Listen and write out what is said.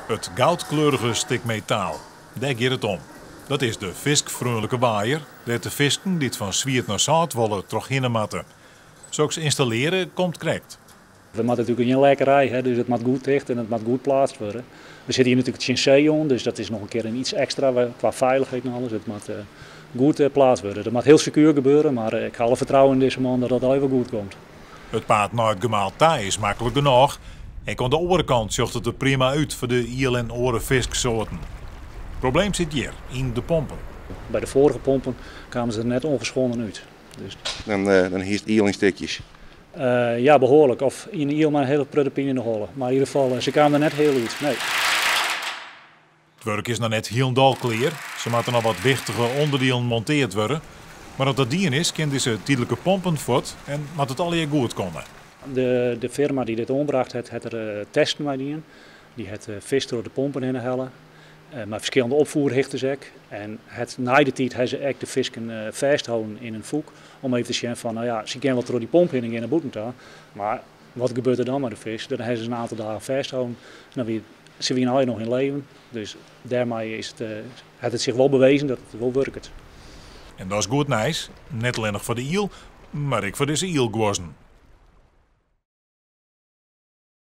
Het goudkleurige stuk metaal, daar gaat het om. Dat is de fiskvriendelijke waaier, dat de visken die het van Zwiert naar Zout willen terug hinnen. Zoals installeren komt correct. We maken natuurlijk een lekkerij, hè, dus het moet goed dicht en het moet goed plaatst worden. We zitten hier natuurlijk het Chinsei, dus dat is nog een keer een iets extra qua veiligheid en alles. Het moet goed plaatst worden. Dat moet heel secuur gebeuren, maar ik heb alle vertrouwen in deze man dat het al even goed komt. Het paard nooit gemaal taai is makkelijk genoeg. En aan de andere kant zocht het er prima uit voor de iel- en orenvisksoorten. Het probleem zit hier, in de pompen. Bij de vorige pompen kwamen ze er net ongeschonden uit. Dus... Dan hiest iel in stukjes. Ja, behoorlijk. Of in iel maar een hele prutte pin in de holle. Maar in ieder geval, ze kwamen er net heel uit. Nee. Het werk is nog net helemaal klaar. Ze moeten nog wat wichtige onderdelen monteerd worden. Maar als dat dien is, kan deze tijdelijke pompen voort en moet het al hier goed komen. De firma die dit ombracht, had er testen mee gedaan. Die had vis door de pompen heen halen. Met verschillende opvoerrichters. En na de tijd hebben ze de visken vasthouden in een voek. Om even te zien van, nou ja, ze kunnen wel door die pomp heen en naar boeten gaan. Maar wat gebeurt er dan met de vis? Dan hebben ze een aantal dagen vasthouden. Dan ze weer nou nog in leven. Dus daarmee is het zich wel bewezen dat het wel werkt. En dat is goed nice. Net alleen nog voor de iel, maar ook voor deze ielgwozen.